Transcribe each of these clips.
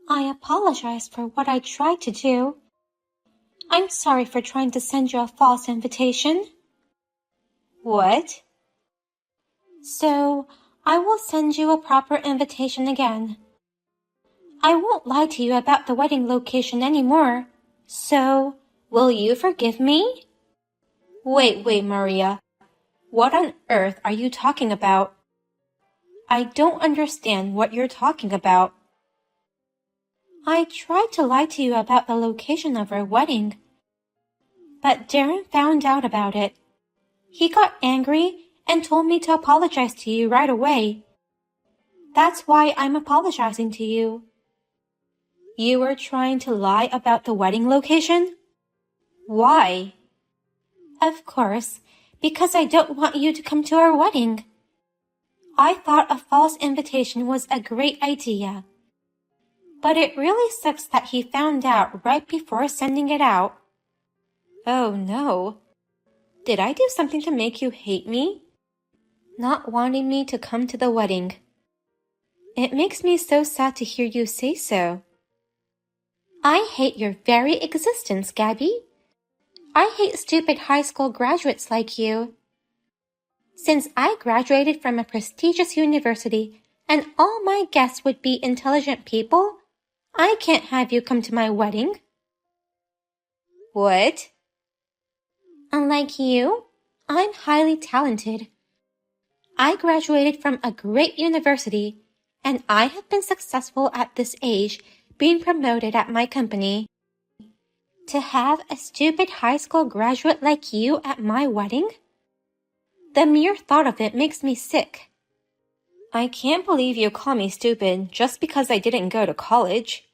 I apologize for what I tried to do. I'm sorry for trying to send you a false invitation. What? So, I will send you a proper invitation again. I won't lie to you about the wedding location anymore. So, will you forgive me? Wait, Maria. What on earth are you talking about? I don't understand what you're talking about. I tried to lie to you about the location of our wedding, but Darren found out about it. He got angry and told me to apologize to you right away. That's why I'm apologizing to you. You were trying to lie about the wedding location? Why? Of course, because I don't want you to come to our wedding. I thought a false invitation was a great idea. But it really sucks that he found out right before sending it out. Oh no. Did I do something to make you hate me? Not wanting me to come to the wedding. It makes me so sad to hear you say so. I hate your very existence, Gabby. I hate stupid high school graduates like you. Since I graduated from a prestigious university and all my guests would be intelligent people, I can't have you come to my wedding. What? Unlike you, I'm highly talented. I graduated from a great university, and I have been successful at this age, being promoted at my company. To have a stupid high school graduate like you at my wedding? The mere thought of it makes me sick. I can't believe you call me stupid just because I didn't go to college.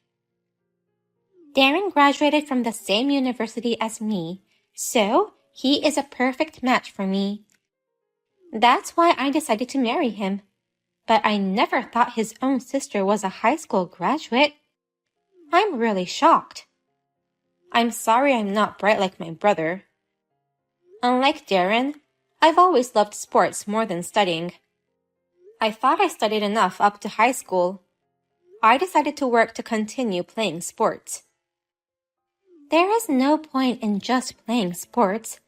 Darren graduated from the same university as me, so he is a perfect match for me. That's why I decided to marry him. But I never thought his own sister was a high school graduate. I'm really shocked. I'm sorry I'm not bright like my brother. Unlike Darren, I've always loved sports more than studying. I thought I studied enough up to high school. I decided to work to continue playing sports. There is no point in just playing sports.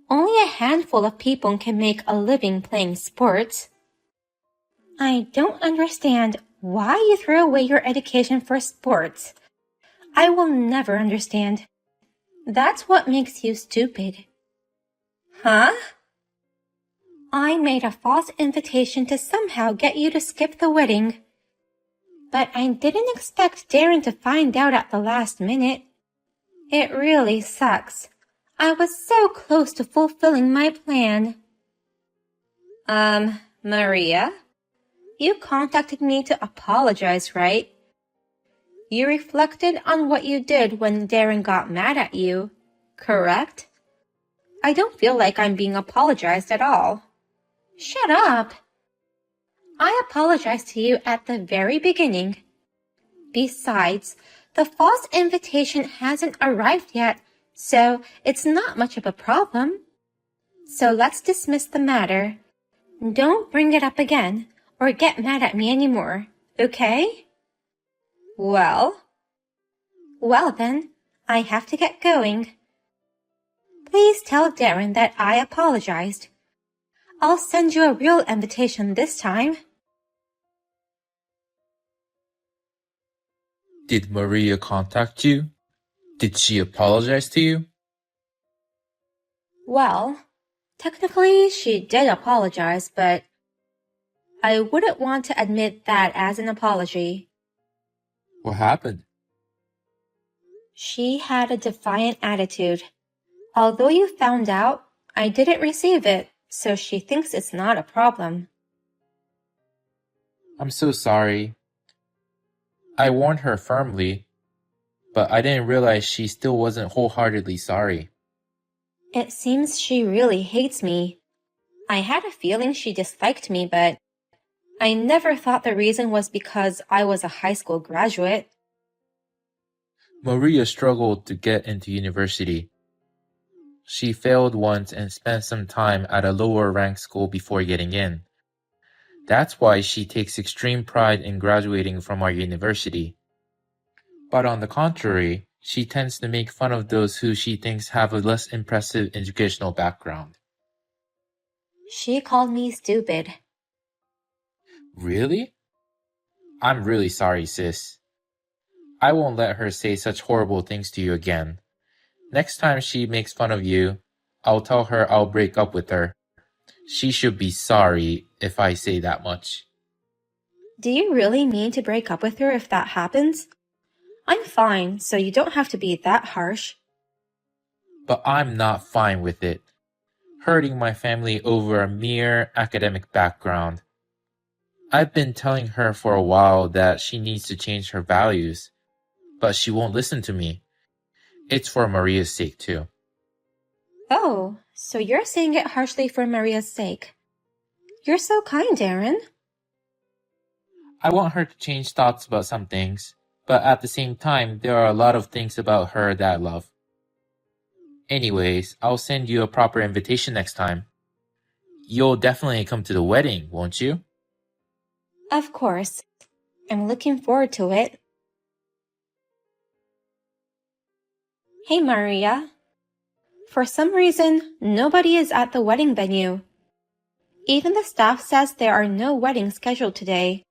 Only a handful of people can make a living playing sports. I don't understand why you threw away your education for sports. I will never understand. That's what makes you stupid. Huh? I made a false invitation to somehow get you to skip the wedding. But I didn't expect Darren to find out at the last minute. It really sucks. I was so close to fulfilling my plan. Maria? You contacted me to apologize, right? You reflected on what you did when Darren got mad at you, correct? I don't feel like I'm being apologized at all. Shut up. I apologized to you at the very beginning. Besides, the false invitation hasn't arrived yet, so it's not much of a problem. So let's dismiss the matter. Don't bring it up again or get mad at me anymore, okay? Well then, I have to get going. Please tell Darren that I apologized. I'll send you a real invitation this time. Did Maria contact you? Did she apologize to you? Well, technically she did apologize, but I wouldn't want to admit that as an apology. What happened? She had a defiant attitude. Although you found out, I didn't receive it, so she thinks it's not a problem. I'm so sorry. I warned her firmly, but I didn't realize she still wasn't wholeheartedly sorry. It seems she really hates me. I had a feeling she disliked me, but I never thought the reason was because I was a high school graduate. Maria struggled to get into university. She failed once and spent some time at a lower ranked school before getting in. That's why she takes extreme pride in graduating from our university. But on the contrary, she tends to make fun of those who she thinks have a less impressive educational background. She called me stupid. Really? I'm really sorry, sis. I won't let her say such horrible things to you again. Next time she makes fun of you, I'll tell her I'll break up with her. She should be sorry if I say that much. Do you really mean to break up with her if that happens? I'm fine, so you don't have to be that harsh. But I'm not fine with it. Hurting my family over a mere academic background. I've been telling her for a while that she needs to change her values, but she won't listen to me. It's for Maria's sake, too. Oh, so you're saying it harshly for Maria's sake. You're so kind, Aaron. I want her to change thoughts about some things, but at the same time, there are a lot of things about her that I love. Anyways, I'll send you a proper invitation next time. You'll definitely come to the wedding, won't you? Of course. I'm looking forward to it. Hey, Maria. For some reason, nobody is at the wedding venue. Even the staff says there are no weddings scheduled today.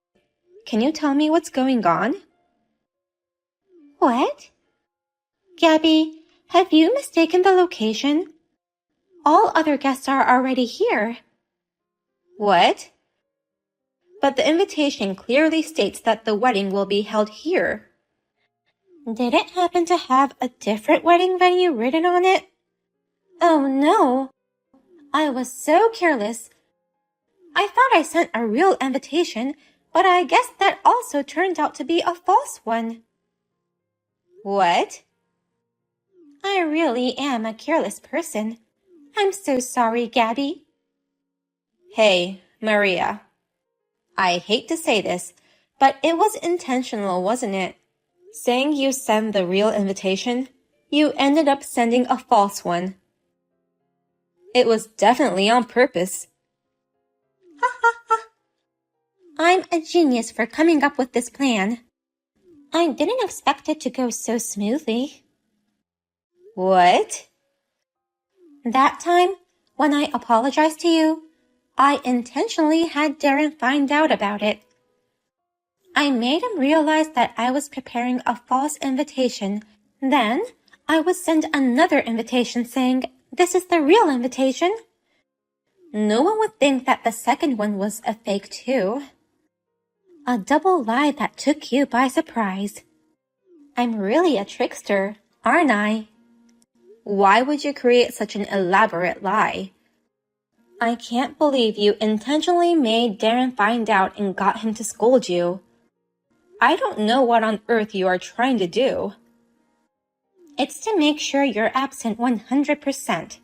Can you tell me what's going on? What? Gabby, have you mistaken the location? All other guests are already here. What? But the invitation clearly states that the wedding will be held here. Did it happen to have a different wedding venue written on it? Oh no! I was so careless. I thought I sent a real invitation, but I guess that also turned out to be a false one. What? I really am a careless person. I'm so sorry, Gabby. Hey, Maria. I hate to say this, but it was intentional, wasn't it? Saying you sent the real invitation, you ended up sending a false one. It was definitely on purpose. Ha ha ha. I'm a genius for coming up with this plan. I didn't expect it to go so smoothly. What? That time, when I apologized to you, I intentionally had Darren find out about it. I made him realize that I was preparing a false invitation. Then, I would send another invitation saying, "This is the real invitation." No one would think that the second one was a fake too. A double lie that took you by surprise. I'm really a trickster, aren't I? Why would you create such an elaborate lie? I can't believe you intentionally made Darren find out and got him to scold you. I don't know what on earth you are trying to do. It's to make sure you're absent 100%.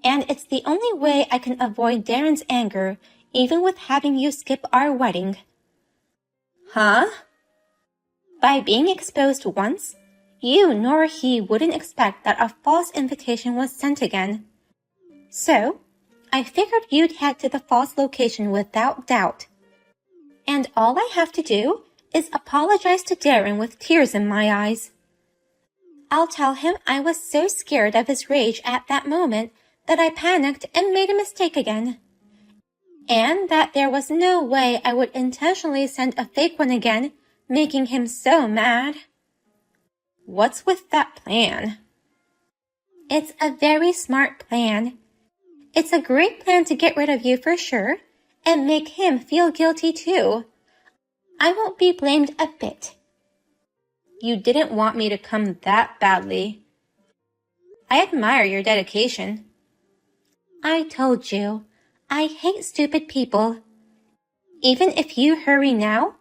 And it's the only way I can avoid Darren's anger, even with having you skip our wedding. Huh? By being exposed once, you nor he wouldn't expect that a false invitation was sent again. So, I figured you'd head to the false location without doubt. And all I have to do is apologize to Darren with tears in my eyes. I'll tell him I was so scared of his rage at that moment that I panicked and made a mistake again. And that there was no way I would intentionally send a fake one again, making him so mad. What's with that plan? It's a very smart plan. It's a great plan to get rid of you for sure, and make him feel guilty too. I won't be blamed a bit. You didn't want me to come that badly. I admire your dedication. I told you, I hate stupid people. Even if you hurry now,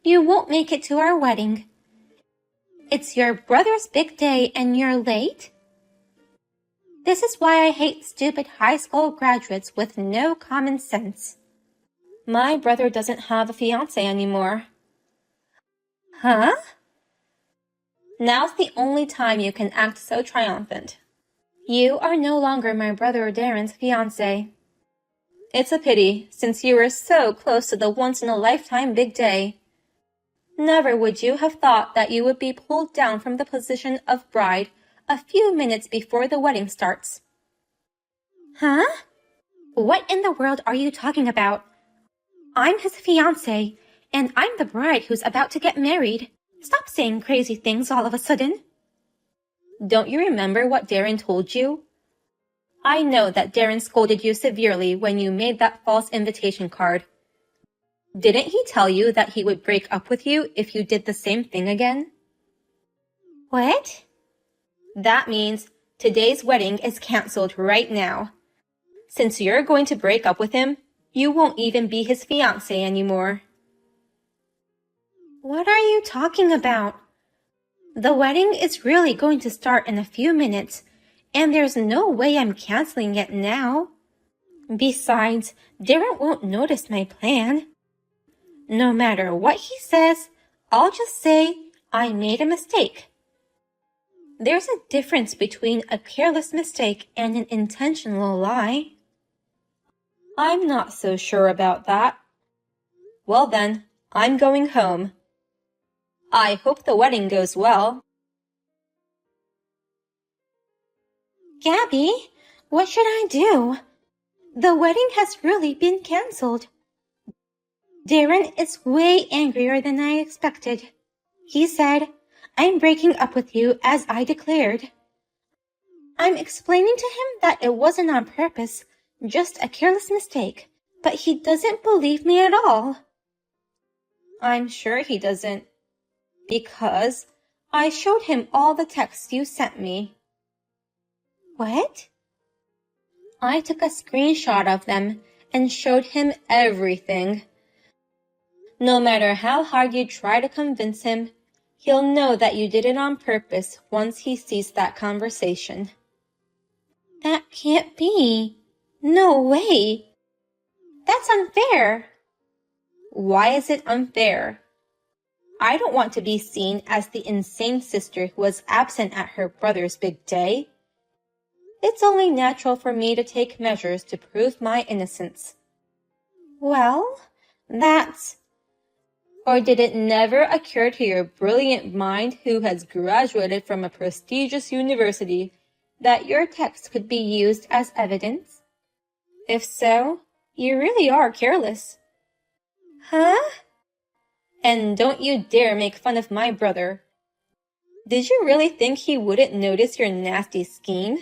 you won't make it to our wedding. It's your brother's big day and you're late? This is why I hate stupid high school graduates with no common sense. My brother doesn't have a fiancée anymore. Huh? Now's the only time you can act so triumphant. You are no longer my brother Darren's fiancée. It's a pity, since you were so close to the once-in-a-lifetime big day. Never would you have thought that you would be pulled down from the position of bride a few minutes before the wedding starts. Huh? What in the world are you talking about? I'm his fiancée, and I'm the bride who's about to get married. Stop saying crazy things all of a sudden. Don't you remember what Darren told you? I know that Darren scolded you severely when you made that false invitation card. Didn't he tell you that he would break up with you if you did the same thing again? What? That means today's wedding is canceled right now. Since you're going to break up with him, you won't even be his fiancée anymore. What are you talking about? The wedding is really going to start in a few minutes, and there's no way I'm canceling it now. Besides, Darren won't notice my plan. No matter what he says, I'll just say I made a mistake. There's a difference between a careless mistake and an intentional lie. I'm not so sure about that. Well then, I'm going home. I hope the wedding goes well. Gabby, what should I do? The wedding has really been canceled. Darren is way angrier than I expected. He said, I'm breaking up with you as I declared. I'm explaining to him that it wasn't on purpose, just a careless mistake, but he doesn't believe me at all. I'm sure he doesn't, because I showed him all the texts you sent me. What? I took a screenshot of them and showed him everything. No matter how hard you try to convince him, he'll know that you did it on purpose once he sees that conversation. That can't be. No way. That's unfair. Why is it unfair? I don't want to be seen as the insane sister who was absent at her brother's big day. It's only natural for me to take measures to prove my innocence. Well, that's... Or did it never occur to your brilliant mind who has graduated from a prestigious university that your text could be used as evidence? If so, you really are careless. Huh? And don't you dare make fun of my brother. Did you really think he wouldn't notice your nasty scheme?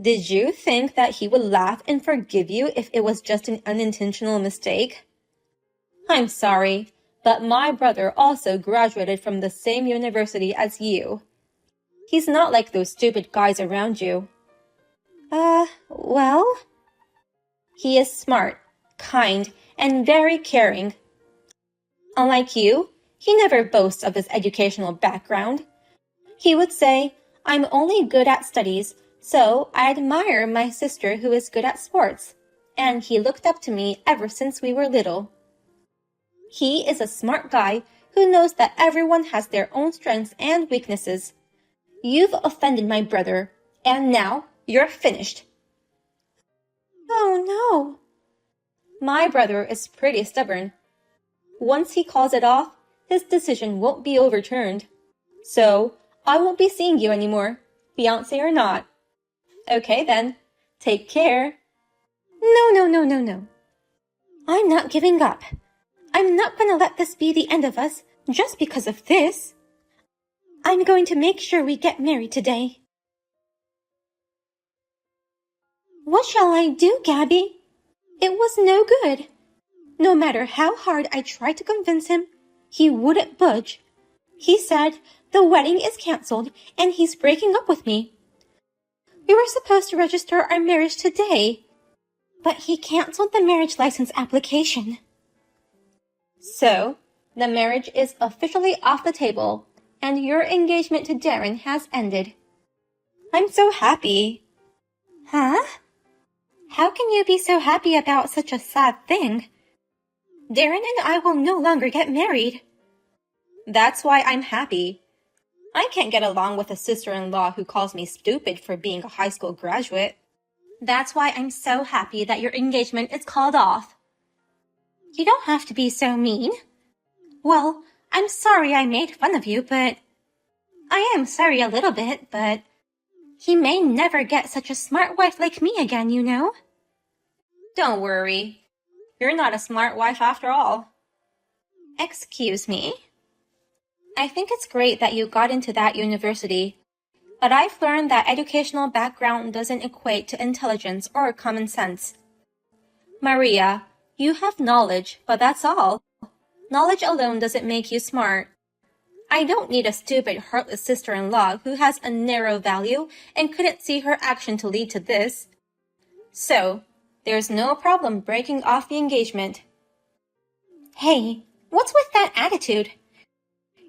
Did you think that he would laugh and forgive you if it was just an unintentional mistake? I'm sorry, but my brother also graduated from the same university as you. He's not like those stupid guys around you. Well? He is smart, kind, and very caring. Unlike you, he never boasts of his educational background. He would say, I'm only good at studies, so I admire my sister who is good at sports, and he looked up to me ever since we were little. He is a smart guy who knows that everyone has their own strengths and weaknesses. You've offended my brother, and now you're finished. Oh no. My brother is pretty stubborn. Once he calls it off, his decision won't be overturned. So, I won't be seeing you anymore, fiancé or not. Okay then, take care. No. I'm not giving up. I'm not going to let this be the end of us just because of this. I'm going to make sure we get married today. What shall I do, Gabby? It was no good. No matter how hard I tried to convince him, he wouldn't budge. He said the wedding is canceled and he's breaking up with me. We were supposed to register our marriage today, but he canceled the marriage license application. So, the marriage is officially off the table, and your engagement to Darren has ended. I'm so happy. Huh? How can you be so happy about such a sad thing? Darren and I will no longer get married. That's why I'm happy. I can't get along with a sister-in-law who calls me stupid for being a high school graduate. That's why I'm so happy that your engagement is called off. You don't have to be so mean. Well, I'm sorry I made fun of you, but I am sorry a little bit, but he may never get such a smart wife like me again, you know? Don't worry. You're not a smart wife after all. Excuse me? I think it's great that you got into that university, but I've learned that educational background doesn't equate to intelligence or common sense. Maria, you have knowledge, but that's all. Knowledge alone doesn't make you smart. I don't need a stupid, heartless sister-in-law who has a narrow value and couldn't see her action to lead to this. So, there's no problem breaking off the engagement. Hey, what's with that attitude?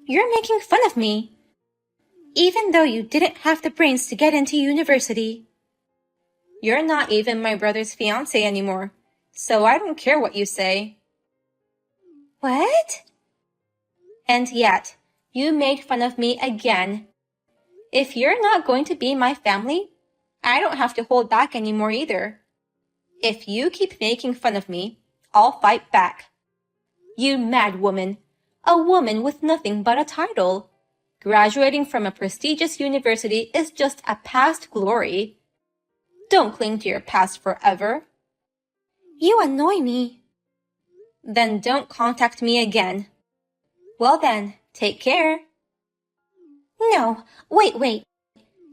You're making fun of me. Even though you didn't have the brains to get into university. You're not even my brother's fiancée anymore, so I don't care what you say. What? And yet, you made fun of me again. If you're not going to be my family, I don't have to hold back anymore either. If you keep making fun of me, I'll fight back. You mad woman, a woman with nothing but a title. Graduating from a prestigious university is just a past glory. Don't cling to your past forever. You annoy me. Then don't contact me again. Well then, take care. No, wait.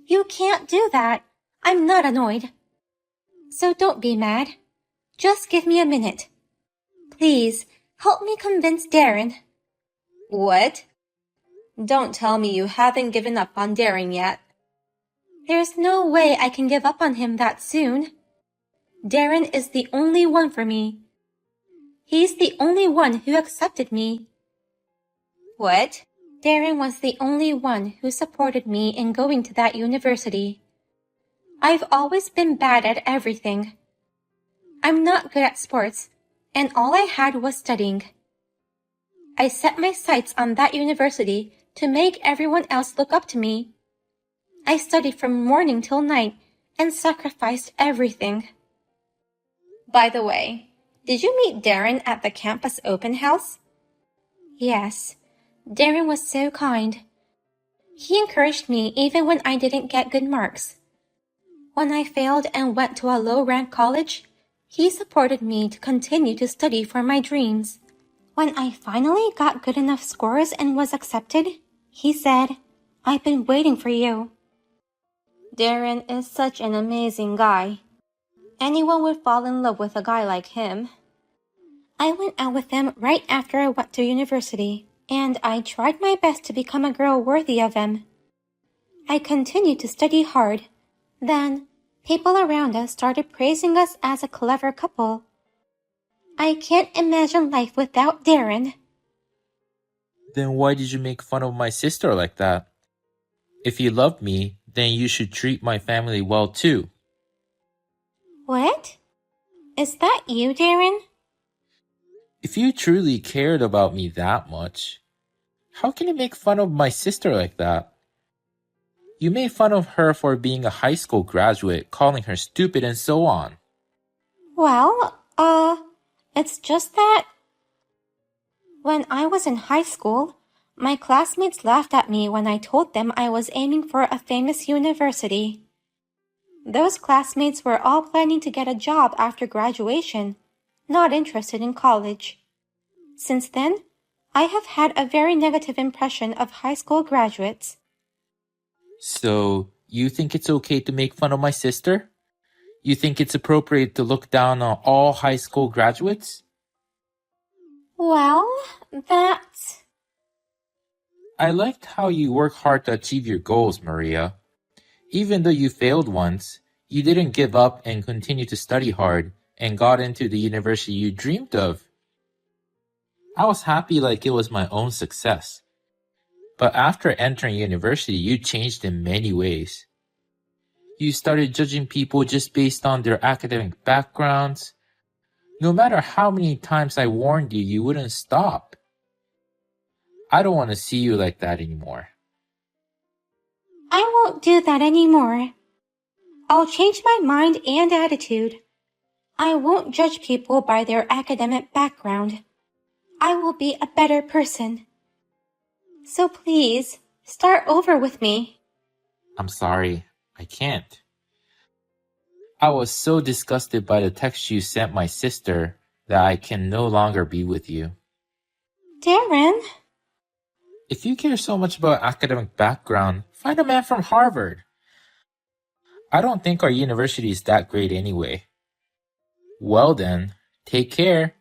You can't do that. I'm not annoyed. So don't be mad. Just give me a minute. Please, help me convince Darren. What? Don't tell me you haven't given up on Darren yet. There's no way I can give up on him that soon. Darren is the only one for me. He's the only one who accepted me. What? Darren was the only one who supported me in going to that university. I've always been bad at everything. I'm not good at sports, and all I had was studying. I set my sights on that university to make everyone else look up to me. I studied from morning till night and sacrificed everything. By the way, did you meet Darren at the campus open house? Yes, Darren was so kind. He encouraged me even when I didn't get good marks. When I failed and went to a low-rank college, he supported me to continue to study for my dreams. When I finally got good enough scores and was accepted, he said, "I've been waiting for you." Darren is such an amazing guy. Anyone would fall in love with a guy like him. I went out with him right after I went to university, and I tried my best to become a girl worthy of him. I continued to study hard. Then, people around us started praising us as a clever couple. I can't imagine life without Darren. Then why did you make fun of my sister like that? If you love me, then you should treat my family well too. What? Is that you, Darren? If you truly cared about me that much, how can you make fun of my sister like that? You made fun of her for being a high school graduate, calling her stupid and so on. Well, it's just that when I was in high school, my classmates laughed at me when I told them I was aiming for a famous university. Those classmates were all planning to get a job after graduation, not interested in college. Since then, I have had a very negative impression of high school graduates. So, you think it's okay to make fun of my sister? You think it's appropriate to look down on all high school graduates? Well, that's... I liked how you work hard to achieve your goals, Maria. Even though you failed once, you didn't give up and continued to study hard and got into the university you dreamed of. I was happy like it was my own success. But after entering university, you changed in many ways. You started judging people just based on their academic backgrounds. No matter how many times I warned you, you wouldn't stop. I don't want to see you like that anymore. I won't do that anymore. I'll change my mind and attitude. I won't judge people by their academic background. I will be a better person. So please, start over with me. I'm sorry, I can't. I was so disgusted by the text you sent my sister that I can no longer be with you. Darren? If you care so much about academic background, find a man from Harvard. I don't think our university is that great anyway. Well then, take care.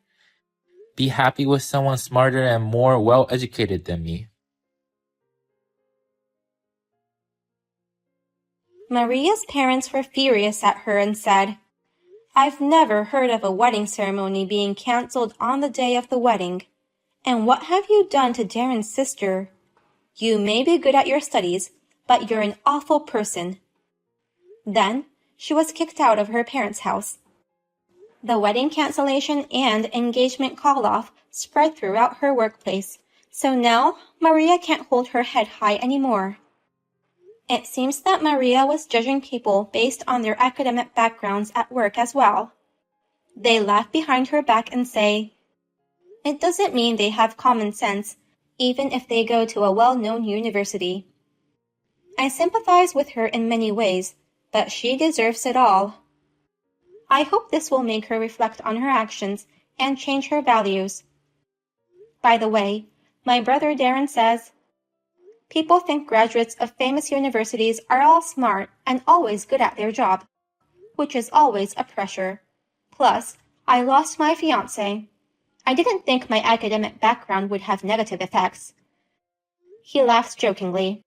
Be happy with someone smarter and more well-educated than me. Maria's parents were furious at her and said, I've never heard of a wedding ceremony being canceled on the day of the wedding. And what have you done to Darren's sister? You may be good at your studies, but you're an awful person. Then she was kicked out of her parents' house. The wedding cancellation and engagement call-off spread throughout her workplace, so now Maria can't hold her head high anymore. It seems that Maria was judging people based on their academic backgrounds at work as well. They laugh behind her back and say, it doesn't mean they have common sense, even if they go to a well-known university. I sympathize with her in many ways, but she deserves it all. I hope this will make her reflect on her actions and change her values. By the way, my brother Darren says, people think graduates of famous universities are all smart and always good at their job, which is always a pressure. Plus, I lost my fiancé. I didn't think my academic background would have negative effects. He laughs jokingly.